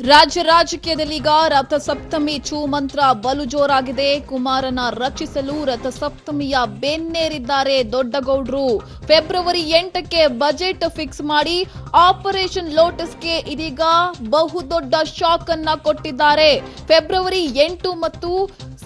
ರಾಜ್ಯ ರಾಜಕೀಯದಲ್ಲೀಗ ರಥಸಪ್ತಮಿ ಛೂಮಂತ್ರ ಬಲು ಜೋರಾಗಿದೆ. ಕುಮಾರನ ರಕ್ಷಿಸಲು ರಥಸಪ್ತಮಿಯ ಬೆನ್ನೇರಿದ್ದಾರೆ ದೊಡ್ಡಗೌಡ್ರು. ಫೆಬ್ರವರಿ 8ಕ್ಕೆ ಬಜೆಟ್ ಫಿಕ್ಸ್ ಮಾಡಿ ಆಪರೇಷನ್ ಲೋಟಸ್ಗೆ ಇದೀಗ ಬಹುದೊಡ್ಡ ಶಾಕ್ ಅನ್ನ ಕೊಟ್ಟಿದ್ದಾರೆ. ಫೆಬ್ರವರಿ 8 ಮತ್ತು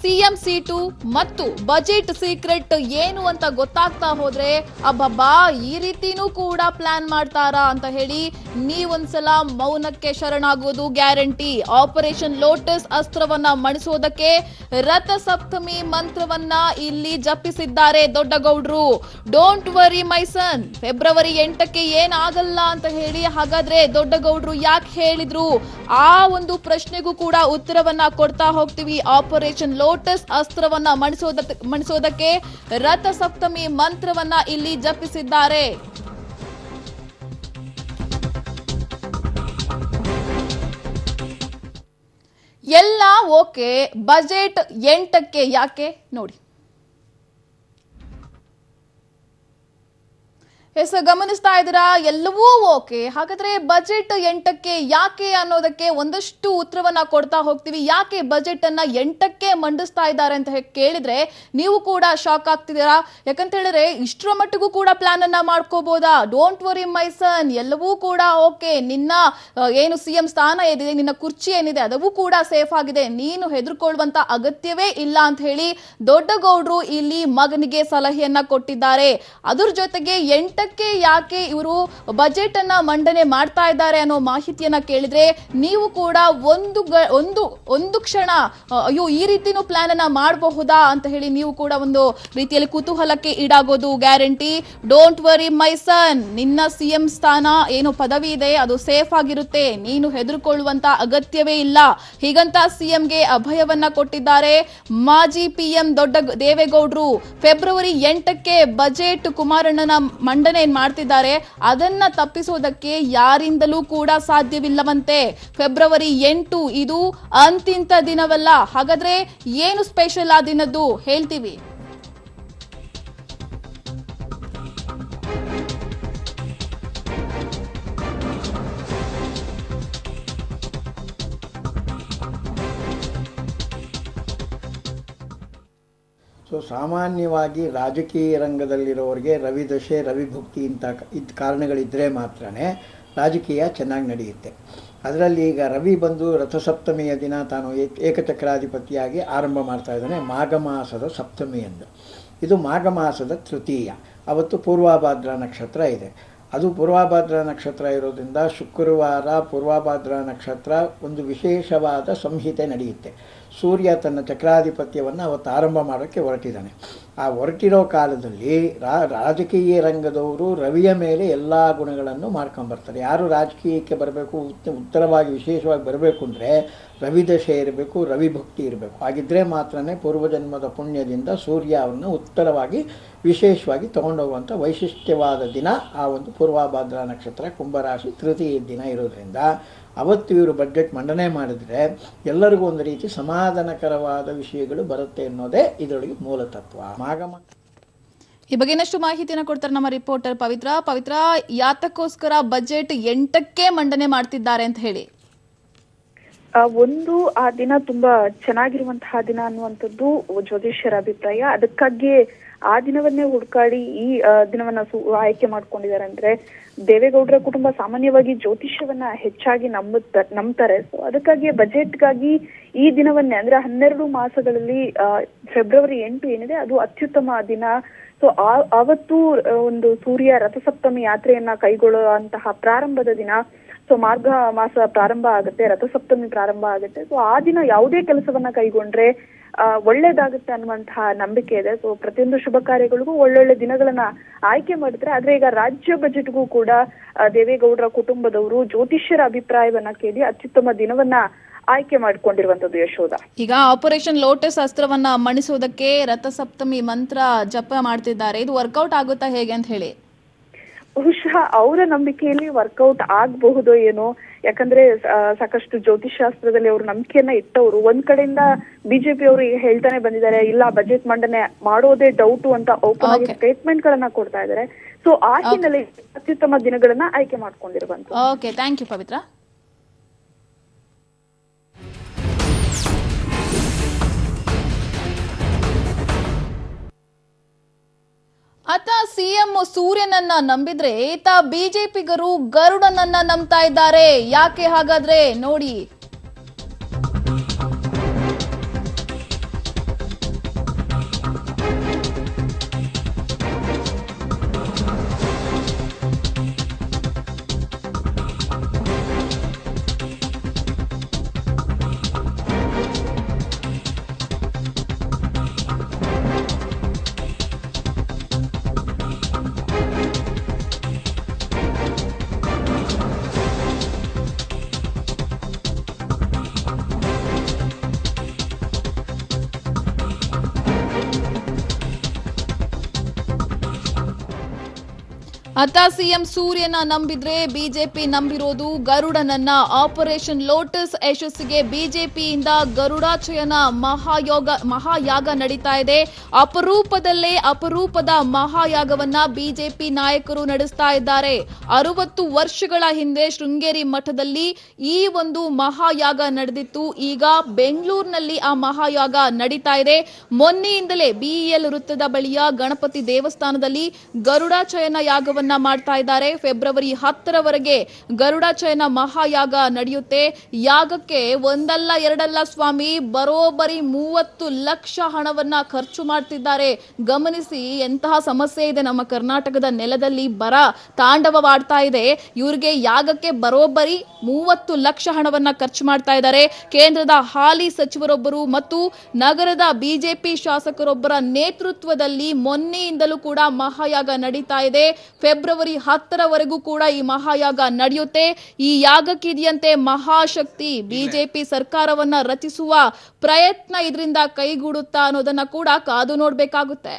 ಸಿಎಂ ಸೀಟು ಮತ್ತು ಬಜೆಟ್ ಸೀಕ್ರೆಟ್ ಏನು ಅಂತ ಗೊತ್ತಾಗ್ತಾ ಹೋದ್ರೆ ಅಬ್ಬಬ್ಬಾ ಈ ರೀತಿನೂ ಕೂಡ ಪ್ಲಾನ್ ಮಾಡ್ತಾರಾ ಅಂತ ಹೇಳಿ ನೀವೊಂದ್ಸಲ ಮೌನಕ್ಕೆ ಶರಣಾಗೋದು ಗ್ಯಾರಂಟಿ. ಆಪರೇಷನ್ ಲೋಟಸ್ ಅಸ್ತ್ರವನ್ನ ಮಣಿಸೋದಕ್ಕೆ ರಥಸಪ್ತಮಿ ಮಂತ್ರವನ್ನ ಇಲ್ಲಿ ಜಪಿಸಿದ್ದಾರೆ ದೊಡ್ಡಗೌಡ್ರು. Don't worry my son, February 8ಕ್ಕೆ ಏನಾಗಲ್ಲ ಅಂತ ಹೇಳಿ ಹಾಗಾದ್ರೆ ದೊಡ್ಡಗೌಡ್ರು ಯಾಕೆ ಹೇಳಿದ್ರು? ಆ ಒಂದು ಪ್ರಶ್ನೆಗೂ ಕೂಡ ಉತ್ತರವನ್ನ ಕೊಡ್ತಾ ಹೋಗ್ತೀವಿ. ಆಪರೇಷನ್ ಲೋಟಸ್ ಅಸ್ತ್ರವನ್ನ ಮಣಿಸೋದಕ್ಕೆ ರಥಸಪ್ತಮಿ ಮಂತ್ರವನ್ನ ಇಲ್ಲಿ ಜಪಿಸಿದ್ದಾರೆ. ಎಲ್ಲ ಓಕೆ, ಬಜೆಟ್ 8ಕ್ಕೆ ಯಾಕೆ ನೋಡಿ. ಗಮನಿಸ್ತಾ ಇದ್ದೀರಾ, ಎಲ್ಲವೂ ಓಕೆ, ಹಾಗಾದ್ರೆ ಬಜೆಟ್ 8ಕ್ಕೆ ಯಾಕೆ ಅನ್ನೋದಕ್ಕೆ ಒಂದಷ್ಟು ಉತ್ತರವನ್ನ ಕೊಡ್ತಾ ಹೋಗ್ತೀವಿ. ಯಾಕೆ ಬಜೆಟ್ ಅನ್ನ 8ಕ್ಕೆ ಮಂಡಿಸ್ತಾ ಇದ್ದಾರೆ ಅಂತ ಕೇಳಿದ್ರೆ ನೀವು ಕೂಡ ಶಾಕ್ ಆಗ್ತಿದ್ದೀರಾ. ಯಾಕಂತ ಹೇಳಿದ್ರೆ ಇಷ್ಟರ ಮಟ್ಟಿಗೂ ಕೂಡ ಪ್ಲಾನ್ ಅನ್ನ ಮಾಡ್ಕೋಬಹುದಾ? ಡೋಂಟ್ ವರಿ ಮೈ ಸನ್, ಎಲ್ಲವೂ ಕೂಡ ಓಕೆ, ನಿನ್ನ ಏನು ಸಿಎಂ ಸ್ಥಾನ ಏನಿದೆ, ನಿನ್ನ ಕುರ್ಚಿ ಏನಿದೆ ಅದವೂ ಕೂಡ ಸೇಫ್ ಆಗಿದೆ, ನೀನು ಹೆದರ್ಕೊಳ್ಳುವಂತ ಅಗತ್ಯವೇ ಇಲ್ಲ ಅಂತ ಹೇಳಿ ದೊಡ್ಡಗೌಡ್ರು ಇಲ್ಲಿ ಮಗನಿಗೆ ಸಲಹೆಯನ್ನ ಕೊಟ್ಟಿದ್ದಾರೆ. ಅದ್ರ ಜೊತೆಗೆ 8ಕ್ಕೆ ಯಾಕೆ ಇವರು ಬಜೆಟ್ ಅನ್ನ ಮಂಡನೆ ಮಾಡ್ತಾ ಇದ್ದಾರೆ ಅನ್ನೋ ಮಾಹಿತಿಯನ್ನ ಕೇಳಿದ್ರೆ ನೀವು ಕೂಡ ಒಂದು ಕ್ಷಣ ಅಯ್ಯೋ ಈ ರೀತಿನೂ ಪ್ಲಾನ್ ಅನ್ನ ಮಾಡಬಹುದಾ ಅಂತ ಹೇಳಿ ನೀವು ಕೂಡ ಒಂದು ರೀತಿಯಲ್ಲಿ ಕುತೂಹಲಕ್ಕೆ ಈಡಾಗೋದು ಗ್ಯಾರಂಟಿ. ಡೋಂಟ್ ವರಿ ಮೈ ಸನ್, ನಿನ್ನ ಸಿಎಂ ಸ್ಥಾನ ಏನು ಪದವಿ ಇದೆ ಅದು ಸೇಫ್ ಆಗಿರುತ್ತೆ, ನೀನು ಹೆದರ್ಕೊಳ್ಳುವಂತ ಅಗತ್ಯವೇ ಇಲ್ಲ, ಹೀಗಂತ ಸಿಎಂಗೆ ಅಭಯವನ್ನ ಕೊಟ್ಟಿದ್ದಾರೆ ಮಾಜಿ ಪಿಎಂ ದೊಡ್ಡ ದೇವೇಗೌಡರು. ಫೆಬ್ರವರಿ 8ಕ್ಕೆ ಬಜೆಟ್ ಕುಮಾರಣ್ಣನ ಮಂಡನೆ ಮಾಡ್ತಿದ್ದಾರೆ, ಅದನ್ನ ತಪ್ಪಿಸೋದಕ್ಕೆ ಯಾರಿಂದಲೂ ಕೂಡ ಸಾಧ್ಯವಿಲ್ಲವಂತೆ. ಫೆಬ್ರವರಿ 8 ಇದು ಅಂತಿಂತ ದಿನವಲ್ಲ. ಹಾಗಾದ್ರೆ ಏನು ಸ್ಪೆಷಲ್ ಆ ದಿನದ್ದು ಹೇಳ್ತೀವಿ. ಸಾಮಾನ್ಯವಾಗಿ ರಾಜಕೀಯ ರಂಗದಲ್ಲಿರೋರಿಗೆ ರವಿದಶೆ ರವಿಭುಕ್ತಿ ಇಂಥ ಕಾರಣಗಳಿದ್ದರೆ ಮಾತ್ರ ರಾಜಕೀಯ ಚೆನ್ನಾಗಿ ನಡೆಯುತ್ತೆ. ಅದರಲ್ಲಿ ಈಗ ರವಿ ಬಂದು ರಥಸಪ್ತಮಿಯ ದಿನ ತಾನು ಏಕಚಕ್ರಾಧಿಪತಿಯಾಗಿ ಆರಂಭ ಮಾಡ್ತಾ ಇದ್ದಾನೆ ಮಾಘ ಮಾಸದ ಸಪ್ತಮಿಯಂದು. ಇದು ಮಾಘ ಮಾಸದ ತೃತೀಯ, ಅವತ್ತು ಪೂರ್ವಭಾದ್ರ ನಕ್ಷತ್ರ ಇದೆ. ಅದು ಪೂರ್ವಭಾದ್ರ ನಕ್ಷತ್ರ ಇರೋದ್ರಿಂದ ಶುಕ್ರವಾರ ಪೂರ್ವಭಾದ್ರ ನಕ್ಷತ್ರ ಒಂದು ವಿಶೇಷವಾದ ಸಂಹಿತೆ ನಡೆಯುತ್ತೆ. ಸೂರ್ಯ ತನ್ನ ಚಕ್ರಾಧಿಪತ್ಯವನ್ನು ಅವತ್ತು ಆರಂಭ ಮಾಡೋಕ್ಕೆ ಹೊರಟಿದ್ದಾನೆ. ಆ ಹೊರಟಿರೋ ಕಾಲದಲ್ಲಿ ರಾಜಕೀಯ ರಂಗದವರು ರವಿಯ ಮೇಲೆ ಎಲ್ಲ ಗುಣಗಳನ್ನು ಮಾಡ್ಕೊಂಬರ್ತಾರೆ. ಯಾರು ರಾಜಕೀಯಕ್ಕೆ ಬರಬೇಕು, ಉತ್ತರವಾಗಿ ವಿಶೇಷವಾಗಿ ಬರಬೇಕು ಅಂದರೆ ರವಿದಶೆ ಇರಬೇಕು, ರವಿಭಕ್ತಿ ಇರಬೇಕು. ಹಾಗಿದ್ದರೆ ಮಾತ್ರನೇ ಪೂರ್ವಜನ್ಮದ ಪುಣ್ಯದಿಂದ ಸೂರ್ಯ ಅವರನ್ನು ಉತ್ತರವಾಗಿ ವಿಶೇಷವಾಗಿ ತಗೊಂಡೋಗುವಂಥ ವೈಶಿಷ್ಟ್ಯವಾದ ದಿನ ಆ ಒಂದು ಪೂರ್ವಭಾದ್ರ ನಕ್ಷತ್ರ ಕುಂಭರಾಶಿ ತೃತೀಯ ದಿನ ಇರೋದ್ರಿಂದ ಅವತ್ತು ಇವರು ಬಜೆಟ್ ಮಂಡನೆ ಮಾಡಿದ್ರೆ ಎಲ್ಲರಿಗೂ ಒಂದು ರೀತಿ ಸಮಾಧಾನಕರವಾದ ವಿಷಯಗಳು ಬರುತ್ತೆ ಅನ್ನೋದೇ ಇದರೊಳಗೆ ಮೂಲ ತತ್ವ. ಈ ಬಗ್ಗೆ ಇನ್ನಷ್ಟು ಮಾಹಿತಿಯನ್ನು ಕೊಡ್ತಾರೆ ನಮ್ಮ ರಿಪೋರ್ಟರ್ ಪವಿತ್ರ. ಯಾತಕ್ಕೋಸ್ಕರ ಬಜೆಟ್ 8ಕ್ಕೆ ಮಂಡನೆ ಮಾಡ್ತಿದ್ದಾರೆ ಅಂತ ಹೇಳಿ. ಒಂದು ಆ ದಿನ ತುಂಬಾ ಚೆನ್ನಾಗಿರುವಂತಹ ದಿನ ಅನ್ನುವಂಥದ್ದು ಜ್ಯೋತಿಷ್ಯರ ಅಭಿಪ್ರಾಯ. ಅದಕ್ಕಾಗಿ ಆ ದಿನವನ್ನೇ ಹುಡುಕಾಡಿ ಈ ದಿನವನ್ನ ಆಯ್ಕೆ ಮಾಡ್ಕೊಂಡಿದ್ದಾರೆ. ಅಂದ್ರೆ ದೇವೇಗೌಡರ ಕುಟುಂಬ ಸಾಮಾನ್ಯವಾಗಿ ಜ್ಯೋತಿಷ್ಯವನ್ನ ಹೆಚ್ಚಾಗಿ ನಂಬ್ತಾರೆ. ಸೊ ಅದಕ್ಕಾಗಿ ಬಜೆಟ್ಗಾಗಿ ಈ ದಿನವನ್ನೇ ಅಂದ್ರೆ 12 ಮಾಸಗಳಲ್ಲಿ ಫೆಬ್ರವರಿ 8 ಏನಿದೆ ಅದು ಅತ್ಯುತ್ತಮ ದಿನ. ಸೊ ಆವತ್ತು ಒಂದು ಸೂರ್ಯ ರಥಸಪ್ತಮಿ ಯಾತ್ರೆಯನ್ನ ಕೈಗೊಳ್ಳುವಂತಹ ಪ್ರಾರಂಭದ ದಿನ. ಸೊ ಮಾರ್ಗ ಮಾಸ ಪ್ರಾರಂಭ ಆಗುತ್ತೆ, ರಥಸಪ್ತಮಿ ಪ್ರಾರಂಭ ಆಗುತ್ತೆ. ಸೊ ಆ ದಿನ ಯಾವುದೇ ಕೆಲಸವನ್ನ ಕೈಗೊಂಡ್ರೆ ಒಳ್ಳೇದಾಗುತ್ತೆ ಅನ್ನುವಂತಹ ನಂಬಿಕೆ ಇದೆ. ಸೊ ಪ್ರತಿಯೊಂದು ಶುಭ ಕಾರ್ಯಗಳಿಗೂ ಒಳ್ಳೊಳ್ಳೆ ದಿನಗಳನ್ನ ಆಯ್ಕೆ ಮಾಡಿದ್ರೆ, ಆದ್ರೆ ಈಗ ರಾಜ್ಯ ಬಜೆಟ್ಗೂ ಕೂಡ ದೇವೇಗೌಡರ ಕುಟುಂಬದವರು ಜ್ಯೋತಿಷ್ಯರ ಅಭಿಪ್ರಾಯವನ್ನ ಕೇಳಿ ಅತ್ಯುತ್ತಮ ದಿನವನ್ನ ಆಯ್ಕೆ ಮಾಡಿಕೊಂಡಿರುವಂತದ್ದು ಯಶೋಧ. ಈಗ ಆಪರೇಷನ್ ಲೋಟಸ್ ಅಸ್ತ್ರವನ್ನ ಮಣಿಸೋದಕ್ಕೆ ರಥಸಪ್ತಮಿ ಮಂತ್ರ ಜಪ ಮಾಡ್ತಿದ್ದಾರೆ, ಇದು ವರ್ಕೌಟ್ ಆಗುತ್ತಾ ಹೇಗೆ ಅಂತ ಹೇಳಿ? ಬಹುಶಃ ಅವರ ನಂಬಿಕೆಯಲ್ಲಿ ವರ್ಕೌಟ್ ಆಗಬಹುದೋ ಏನೋ. ಯಾಕಂದ್ರೆ ಸಾಕಷ್ಟು ಜ್ಯೋತಿಷಾಸ್ತ್ರದಲ್ಲಿ ಅವರು ನಂಬಿಕೆಯನ್ನ ಇಟ್ಟವರು. ಒಂದ್ ಕಡೆಯಿಂದ ಬಿಜೆಪಿ ಅವರು ಈಗ ಹೇಳ್ತಾನೆ ಬಂದಿದ್ದಾರೆ, ಇಲ್ಲ ಬಜೆಟ್ ಮಂಡನೆ ಮಾಡೋದೇ ಡೌಟು ಅಂತ ಓಪನ್ ಆಗಿ ಸ್ಟೇಟ್ಮೆಂಟ್ ಗಳನ್ನ ಕೊಡ್ತಾ ಇದ್ದಾರೆ. ಸೊ ಆ ಹಿನ್ನೆಲೆ ಅತ್ಯುತ್ತಮ ದಿನಗಳನ್ನ ಆಯ್ಕೆ ಮಾಡ್ಕೊಂಡಿರುವಂತ. ಓಕೆ, ಥ್ಯಾಂಕ್ ಯು ಪವಿತ್ರ. ಆತ ಸಿಎಂ ಸೂರ್ಯನನ್ನ ನಂಬಿದ್ರೆ ಈತ ಬಿಜೆಪಿಗರು ಗರುಡನನ್ನ ನಂಬ್ತಾ ಇದ್ದಾರೆ. ಯಾಕೆ ಹಾಗಾದ್ರೆ ನೋಡಿ. ಅತ್ತ ಸಿಎಂ ಸೂರ್ಯನ ನಂಬಿದ್ರೆ ಬಿಜೆಪಿ ನಂಬಿರೋದು ಗರುಡನನ್ನ. ಆಪರೇಷನ್ ಲೋಟಸ್ ಯಶಸ್ಸಿಗೆ ಬಿಜೆಪಿಯಿಂದ ಗರುಡಾಚಯನ ಮಹಾಯಾಗ ನಡೀತಾ ಇದೆ. ಅಪರೂಪದ ಮಹಾಯಾಗವನ್ನ ಬಿಜೆಪಿ ನಾಯಕರು ನಡೆಸ್ತಾ ಇದ್ದಾರೆ. 60 ವರ್ಷಗಳ ಹಿಂದೆ ಶೃಂಗೇರಿ ಮಠದಲ್ಲಿ ಈ ಒಂದು ಮಹಾಯಾಗ ನಡೆದಿತ್ತು. ಈಗ ಬೆಂಗಳೂರಿನಲ್ಲಿ ಆ ಮಹಾಯಾಗ ನಡೀತಾ ಇದೆ. ಮೊನ್ನೆಯಿಂದಲೇ ಬಿಇಎಲ್ ವೃತ್ತದ ಬಳಿಯ ಗಣಪತಿ ದೇವಸ್ಥಾನದಲ್ಲಿ ಗರುಡಾಚಯನ ಯಾಗವನ್ನ ಮಾಡ್ತಾ ಇದ್ದಾರೆ. ಫೆಬ್ರವರಿ 10ರವರೆಗೆ ಗರುಡಾಚಯನ ಮಹಾಯಾಗ ನಡೆಯುತ್ತೆ. ಯಾಗಕ್ಕೆ ಒಂದಲ್ಲ ಎರಡಲ್ಲ ಸ್ವಾಮಿ, ಬರೋಬ್ಬರಿ 30 ಲಕ್ಷ ಹಣವನ್ನ ಖರ್ಚು ಮಾಡ್ತಿದ್ದಾರೆ. ಗಮನಿಸಿ, ಎಂತಹ ಸಮಸ್ಯೆ ಇದೆ ನಮ್ಮ ಕರ್ನಾಟಕದ ನೆಲದಲ್ಲಿ. ಬರ ತಾಂಡವವಾಡ್ತಾ ಇದೆ. ಇವ್ರಿಗೆ ಯಾಗಕ್ಕೆ ಬರೋಬ್ಬರಿ 30 ಲಕ್ಷ ಹಣವನ್ನ ಖರ್ಚು ಮಾಡ್ತಾ ಇದ್ದಾರೆ. ಕೇಂದ್ರದ ಹಾಲಿ ಸಚಿವರೊಬ್ಬರು ಮತ್ತು ನಗರದ ಬಿಜೆಪಿ ಶಾಸಕರೊಬ್ಬರ ನೇತೃತ್ವದಲ್ಲಿ ಮೊನ್ನೆಯಿಂದಲೂ ಕೂಡ ಮಹಾಯಾಗ ನಡೀತಾ ಇದೆ. ಫೆಬ್ರವರಿ 10ರವರೆಗೂ ಕೂಡ ಈ ಮಹಾಯಾಗ ನಡೆಯುತ್ತೆ. ಈ ಯಾಗಕ್ಕಿದೆಯಂತೆ ಮಹಾಶಕ್ತಿ. ಬಿಜೆಪಿ ಸರ್ಕಾರವನ್ನ ರಚಿಸುವ ಪ್ರಯತ್ನ ಇದರಿಂದ ಕೈಗೂಡುತ್ತಾ ಅನ್ನೋದನ್ನ ಕೂಡ ಕಾದು ನೋಡ್ಬೇಕಾಗುತ್ತೆ.